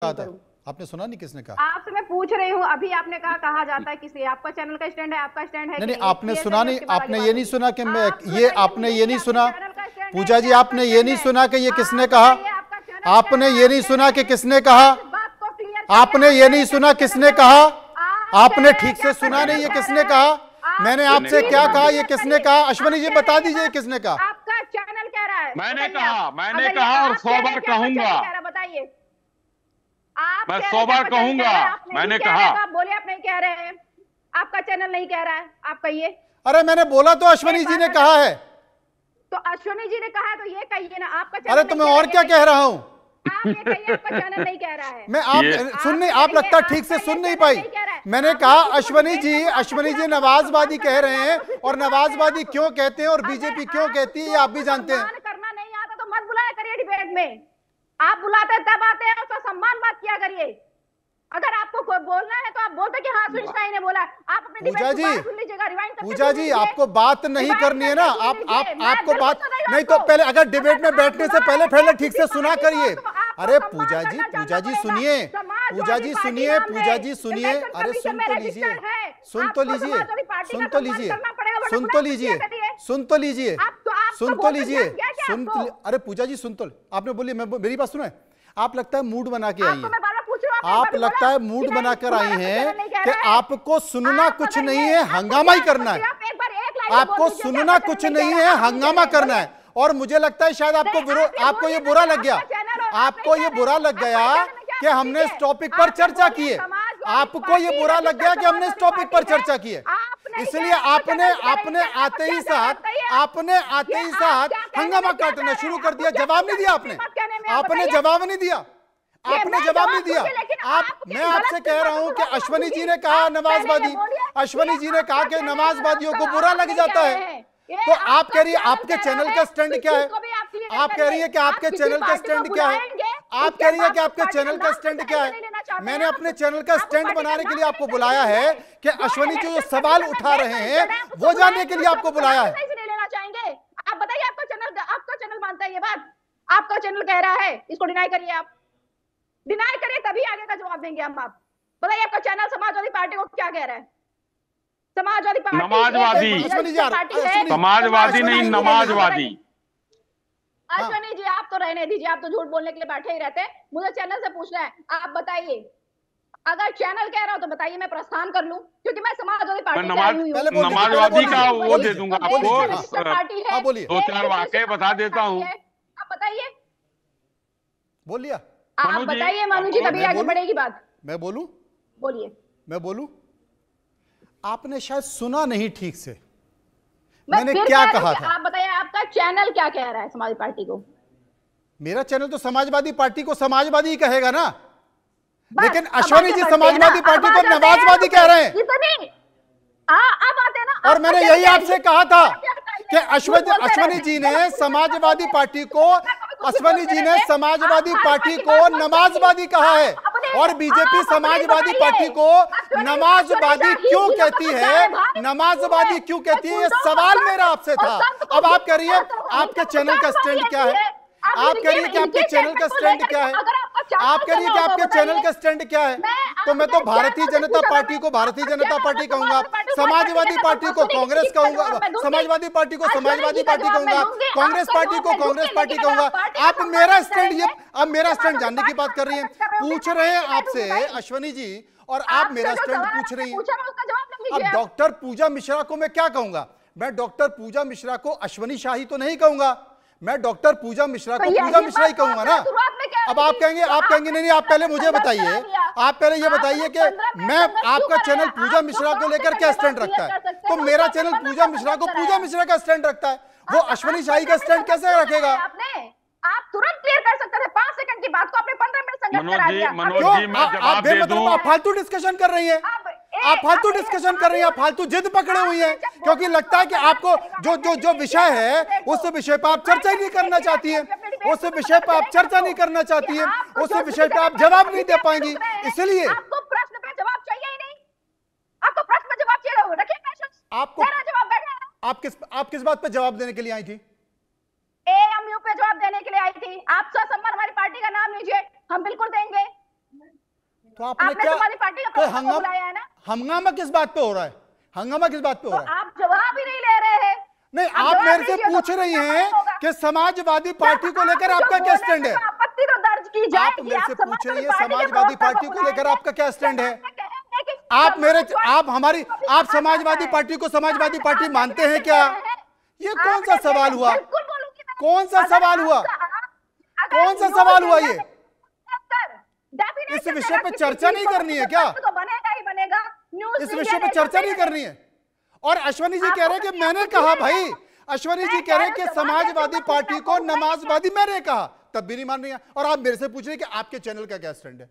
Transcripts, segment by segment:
कहा था? आपने सुना नहीं किसने कहा? आपसे मैं पूछ रही हूँ, अभी आपने कहा जाता है किसी आपका चैनल का स्टैंड है, आपका स्टैंड है नहीं, कि आपने सुना नहीं, आपने ये नहीं सुना कि मैं आप ये, आपने ये नहीं सुना पूजा जी, आपने ये नहीं सुना कि ये किसने कहा? आपने ये नहीं सुना कि किसने कहा? आपने ये नहीं सुना किसने कहा? आपने ठीक से सुना नहीं ये किसने कहा? मैंने आपसे क्या कहा, ये किसने कहा? अश्वनी जी बता दीजिए किसने कहा? आपका चैनल कह रहा है। मैंने कहा और 100 बार कहूंगा। बताइए, मैं 100 बार कहूंगा। मैंने कहा, आप बोले आप नहीं कह रहे हैं, आपका चैनल नहीं कह रहा है, आप कहिए। अरे मैंने बोला तो अश्वनी जी ने कहा है। तो अश्वनी जी ने कहा है तो ये कहिए ना, आपका चैनल। अरे तो मैं और क्या कह रहा हूं? आप ये कहिए, आपका चैनल नहीं कह रहा है। मैं आप सुन नहीं, आप लगता ठीक से सुन नहीं पाई। मैंने कहा अश्वनी जी नवाजवादी कह रहे हैं, और नवाजवादी क्यों कहते हैं और बीजेपी क्यों कहती है ये आप भी जानते हैं। करना नहीं आता तो मत बुलाया करिए डिबेट में। आप बुलाते तब आते हैं, उसका सम्मान बात किया करिए। अगर आपको कोई बोलना है तो आप बोलते कि हाँ सुनिश्चित ने बोला। आप अपने पूजा जी, रिवाइंड पूजा जी आपको बात नहीं करनी है ना। आपको बात नहीं तो पहले अगर डिबेट में बैठने से पहले ठीक से सुना करिए। अरे पूजा जी सुनिए, पूजा जी सुनिए, पूजा जी सुनिए। अरे सुन तो लीजिए, सुन तो लीजिए, सुन तो लीजिए, सुन तो लीजिए, सुन तो लीजिए, सुन तो लीजिए, सुन। अरे पूजा जी सुन तो, आपने बोली, मैं मेरी बात सुना है। आप लगता है मूड बना के आई है, आप लगता है मूड बनाकर आई हैं कि आपको सुनना कुछ नहीं है, हंगामा ही करना है। आपको सुनना कुछ नहीं है, हंगामा करना है। और मुझे लगता है शायद आपको ये बुरा लग गया, आपको ये बुरा लग गया कि हमने इस टॉपिक पर चर्चा की है। आपको ये बुरा लग गया कि हमने इस टॉपिक पर चर्चा की है, इसलिए आपने आते ही साथ हंगामा काटना शुरू कर दिया। जवाब नहीं दिया आपने जवाब नहीं दिया, आपने जवाब नहीं दिया। मैं आपसे कह रहा हूं कि अश्वनी जी ने कहा नवाजवादी, अश्वनी जी ने कहा कि नमाजवादियों को बुरा लग जाता है। तो आप कह रही है आपके चैनल का स्टैंड क्या है? आप कह रही है कि आपके चैनल का स्टैंड क्या है? आप कह रही है कि आपके चैनल का स्टैंड क्या है? मैंने अपने चैनल का स्टैंड बनाने के लिए आपको बुलाया है कि अश्वनी जी जो सवाल उठा रहे हैं वो जानने के लिए आपको बुलाया है। आप बताइए, आपका चैनल मानता है ये बात? आपका चैनल कह रहा है, इसको डिनाई करिए। आप डिनाई करिए तभी आगे का जवाब देंगे हम। आप बताइए, आपका चैनल समाजवादी पार्टी को क्या कह रहा है? समाजवादी पार्टी समाजवादी नहीं, नमाजवादी। अश्वनी जी आप तो रहने दीजिए, आप तो झूठ बोलने के लिए बैठे ही रहते हैं। मुझे चैनल से पूछना है, आप बताइए। अगर चैनल कह रहा हो तो बताइए, मैं प्रस्थान कर लूं, क्योंकि मैं समाजवादी पार्टी से आई हुई हूं। नमाजवादी का वो दे दूंगा आपको, पार्टी है, 2-4 वाकई बता देता हूं। आप बताइए, बोल लिया। आप बताइए मनु जी, तभी आगे बढ़ेगी बात। मैं बोलूं? बोलिए। मैं बोलूं? आपने शायद सुना नहीं ठीक से मैंने क्या कहा था। आप बताइए, आपका चैनल क्या कह रहा है समाजवादी पार्टी को? मेरा चैनल तो समाजवादी पार्टी को समाजवादी ही कहेगा ना, लेकिन अश्वनी जी समाजवादी पार्टी को नवाजवादी कह रहे हैं। अब आते ना, और मैंने यही आपसे कहा था कि अश्वनी जी ने समाजवादी पार्टी को नमाजवादी कहा है, और बीजेपी समाजवादी पार्टी को नमाजवादी क्यों कहती है, नमाजवादी क्यों कहती है, ये सवाल मेरा आपसे था। अब आप कह रही है आपके चैनल का स्टैंड क्या है? आप कह रही है कि आपके चैनल का स्टैंड क्या है? आप कह रही है कि आपके चैनल का स्टैंड क्या है? तो मैं तो भारतीय जनता पार्टी को भारतीय जनता पार्टी कहूंगा, समाजवादी पार्टी को कांग्रेस कहूंगा, समाजवादी पार्टी को समाजवादी पार्टी कहूंगा, कांग्रेस पार्टी को कांग्रेस पार्टी कहूंगा। आप मेरा स्टैंड, ये अब मेरा स्टैंड जानने की बात कर रही हैं, पूछ रहे हैं आपसे अश्वनी जी, और आप मेरा स्टैंड पूछ रही हैं। अब डॉक्टर पूजा मिश्रा को मैं क्या कहूंगा? मैं डॉक्टर पूजा मिश्रा को अश्वनी शाही तो नहीं कहूंगा, मैं डॉक्टर पूजा मिश्रा को पूजा मिश्रा ही कहूंगा ना। अब आप कहेंगे नहीं, आप पहले मुझे बताइए, आप पहले ये बताइए कि मैं आपका चैनल पूजा मिश्रा को लेकर क्या स्टैंड रखता है? तो मेरा चैनल पूजा मिश्रा को पूजा मिश्रा का स्टैंड रखता है, वो अश्वनी शाही का स्टैंड कैसे रखेगा? आप तुरंत क्लियर कर सकते थे, 5 सेकंड की बात को आपने 15 मिनट संघर्ष करा दिया। आप बेमतलब आप फालतू डिस्कशन कर रही हैं, आप फालतू डिस्कशन कर रही हैं, आप फालतू जिद पकड़े हुई हैं, क्योंकि लगता है कि आपको जो विषय है उस विषय पर आप चर्चा ही नहीं करना चाहती है, उस विषय पर आप चर्चा नहीं करना चाहती है, उस विषय पर आप जवाब नहीं दे पाएंगी। इसलिए आपको प्रश्न पे जवाब चाहिए ही नहीं, आपको प्रश्न पे जवाब चाहिए, रखिए क्वेश्चन, आपको जवाब बैठा। आप किस बात पे जवाब देने के लिए आई थी? एएमयू पे जवाब देने के लिए आई थी। आप ससम्मान हमारी पार्टी का नाम लीजिए, हम बिल्कुल देंगे। तो आपने क्या पार्टी का बुलाया है ना? हंगामा किस बात पे हो रहा है? हंगामा किस बात पे हो रहा है? आप जवाब ही नहीं ले रहे हैं। नहीं, आप मेरे से पूछ रही हैं कि समाजवादी पार्टी को लेकर आपका क्या स्टैंड है? आपत्ति तो दर्ज की जाए। आप मेरे से पूछ रही हैं समाजवादी पार्टी को लेकर आपका क्या स्टैंड है? आप समाजवादी पार्टी को समाजवादी पार्टी मानते हैं क्या? ये कौन सा सवाल हुआ? कौन सा सवाल हुआ? कौन सा सवाल हुआ ये? इस विषय पे चर्चा नहीं करनी है क्या? तो बनेगा ही बनेगा। इस विषय पे चर्चा नहीं करनी है। और अश्वनी जी कह रहे हैं कि मैंने कहा, भाई अश्वनी जी कह रहे हैं कि समाजवादी पार्टी को नमाजवादी मैंने कहा, तब भी नहीं मान रही है। और आप मेरे से पूछ रहे हैं कि आपके चैनल का क्या स्टैंड है?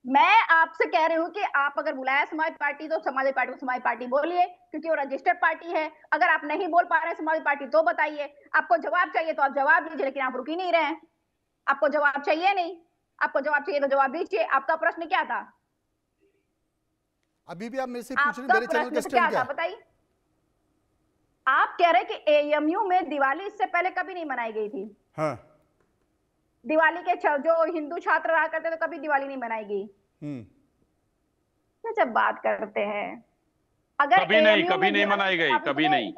मैं आपसे कह रही हूं कि आप अगर बुलाया समाज पार्टी तो समाजवादी पार्टी को समाज पार्टी बोलिए, क्योंकि वो रजिस्टर्ड पार्टी है। अगर आप नहीं बोल पा रहे समाजवादी पार्टी तो बताइए। आपको जवाब चाहिए तो आप जवाब दीजिए, लेकिन आप रुक ही नहीं रहे हैं। आपको जवाब चाहिए नहीं, आपको जवाब चाहिए तो जवाब दीजिए। आपका प्रश्न क्या था? अभी भी आप मेरे से पूछ रहे हैं मेरे चैनल का स्टैंड क्या है? बताइए। आप कह रहे कि एएमयू में दिवाली इससे पहले कभी नहीं मनाई गई थी। हाँ। दिवाली के जो हिंदू छात्र रहा करते तो कभी दिवाली नहीं मनाई गई। जब बात करते हैं, अगर कभी नहीं मनाई गई, कभी नहीं।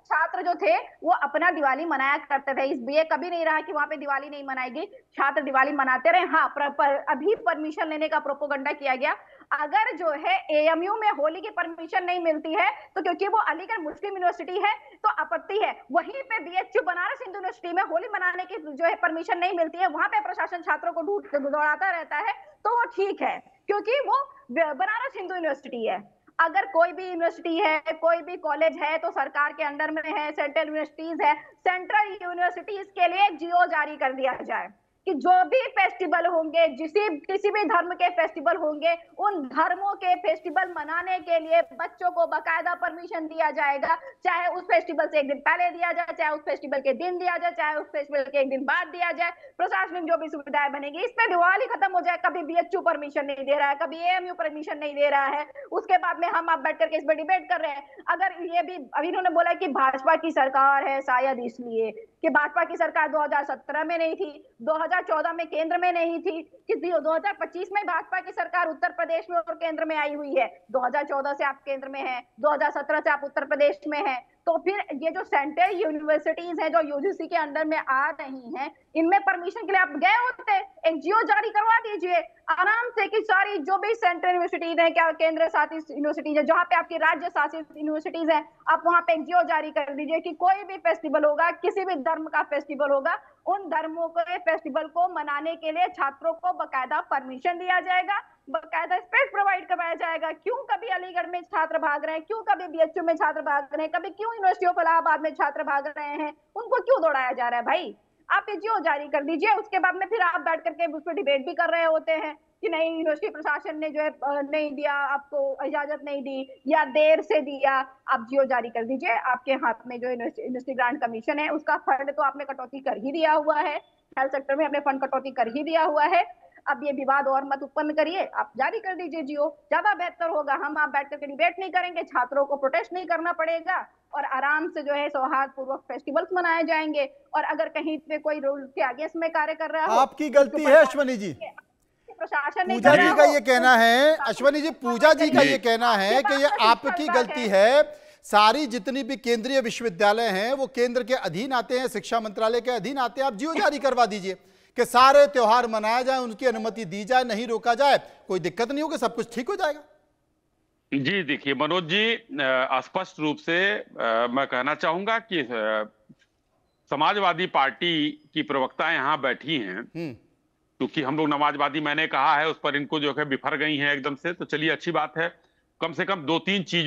छात्र जो थे वो अपना दिवाली मनाया करते थे। इस ये कभी नहीं रहा कि वहां पे दिवाली नहीं मनाई गई, छात्र दिवाली मनाते रहे। हाँ, अभी परमिशन लेने का प्रोपोगंडा किया गया। अगर जो है एएमयू में होली की परमिशन नहीं मिलती है तो क्योंकि वो अलीगढ़ मुस्लिम यूनिवर्सिटी है तो आपत्ति है। वहीं पे बीएचयू बनारस हिंदू यूनिवर्सिटी में होली मनाने की जो है परमिशन नहीं मिलती है, वहां पे प्रशासन छात्रों को दौड़ाता रहता है, तो वो ठीक है क्योंकि वो बनारस हिंदू यूनिवर्सिटी है। अगर कोई भी यूनिवर्सिटी है, कोई भी कॉलेज है तो सरकार के अंडर में है, सेंट्रल यूनिवर्सिटीज है। सेंट्रल यूनिवर्सिटीज के लिए जियो जारी कर दिया जाए कि जो भी फेस्टिवल होंगे, किसी भी धर्म के फेस्टिवल होंगे, उन धर्मों के फेस्टिवल मनाने के लिए बच्चों को बकायदा परमिशन दिया जाएगा। चाहे उस फेस्टिवल से एक दिन पहले दिया जाए, चाहे उस फेस्टिवल के दिन दिया जाए, चाहे उस फेस्टिवल के एक दिन बाद दिया जाए। प्रशासनिक जो भी सुविधाएं बनेगी, इसमें दिवाली खत्म हो जाए। कभी बीएचयू परमिशन नहीं दे रहा है, कभी एएमयू परमिशन नहीं दे रहा है, उसके बाद में हम आप बैठ करके इस पर डिबेट कर रहे हैं। अगर ये भी अभी इन्होंने बोला कि भाजपा की सरकार है, शायद इसलिए कि भाजपा की सरकार 2017 में नहीं थी, 2014 में केंद्र में नहीं थी, कि 2025 में भाजपा की सरकार उत्तर प्रदेश में और केंद्र में आई हुई है। 2014 से आप केंद्र में हैं, 2017 से आप उत्तर प्रदेश में हैं, तो फिर ये जो सेंट्रल यूनिवर्सिटीज हैं जो यूजीसी के अंडर में आ रही हैं, इनमें परमिशन के लिए आप गए होते, एक जियो जारी करवा दीजिए आराम से कि सारी जो भी सेंट्रल यूनिवर्सिटीज हैं, क्या केंद्र शासित यूनिवर्सिटीज है, जहां पे आपकी राज्य शासित यूनिवर्सिटीज है, आप वहां पे एक जियो जारी कर दीजिए कि कोई भी फेस्टिवल होगा, किसी भी धर्म का फेस्टिवल होगा, उन धर्मों के फेस्टिवल को मनाने के लिए छात्रों को बकायदा परमिशन दिया जाएगा, बकायदा स्पेस प्रोवाइड करवाया जाएगा। क्यों कभी अलीगढ़ में छात्र भाग रहे हैं, क्यों कभी बीएचयू में छात्र भाग रहे हैं, कभी क्यों यूनिवर्सिटी ऑफ इलाहाबाद में छात्र भाग रहे हैं, उनको क्यों दौड़ाया जा रहा है? भाई आप ये जियो जारी कर दीजिए, उसके बाद में फिर आप बैठ करके उस पर डिबेट भी कर रहे होते हैं कि नहीं यूनिवर्सिटी प्रशासन ने जो है नहीं दिया, आपको इजाजत नहीं दी या देर से दिया। आप जियो जारी कर दीजिए, आपके हाथ में जो यूनिवर्सिटी ग्रांट कमीशन है उसका फंड तो आपने कटौती कर ही दिया हुआ है, हेल्थ सेक्टर में अपने फंड कटौती कर ही दिया हुआ है। अब ये विवाद और मत उत्पन्न करिए, आप जारी कर दीजिए जियो, ज्यादा बेहतर होगा। हम आप बैठ करके डिबेट नहीं करेंगे, छात्रों को प्रोटेस्ट नहीं करना पड़ेगा और आराम से जो है सौहार्दपूर्वक फेस्टिवल्स मनाए जाएंगे। और अगर कहीं पे कोई रूल के आगे में कार्य कर रहा है, आपकी गलती है अश्वनी जी, प्रशासन पूजा जी का ये कहना है, अश्वनी जी पूजा जी का ये कहना है कि ये आपकी गलती है। सारी जितनी भी केंद्रीय विश्वविद्यालय हैं वो केंद्र के अधीन आते हैं, शिक्षा मंत्रालय के अधीन आते हैं। आप जियो जारी करवा दीजिए कि सारे त्योहार मनाया जाए, उनकी अनुमति दी जाए, नहीं रोका जाए, कोई दिक्कत नहीं होगी, सब कुछ ठीक हो जाएगा। जी देखिए मनोज जी, स्पष्ट रूप से मैं कहना चाहूंगा कि समाजवादी पार्टी की प्रवक्ता यहाँ बैठी हैं, क्योंकि हम लोग नमाजवादी मैंने कहा है उस पर इनको जो है बिफर गई हैं एकदम से, तो चलिए अच्छी बात है। कम से कम 2-3 चीजों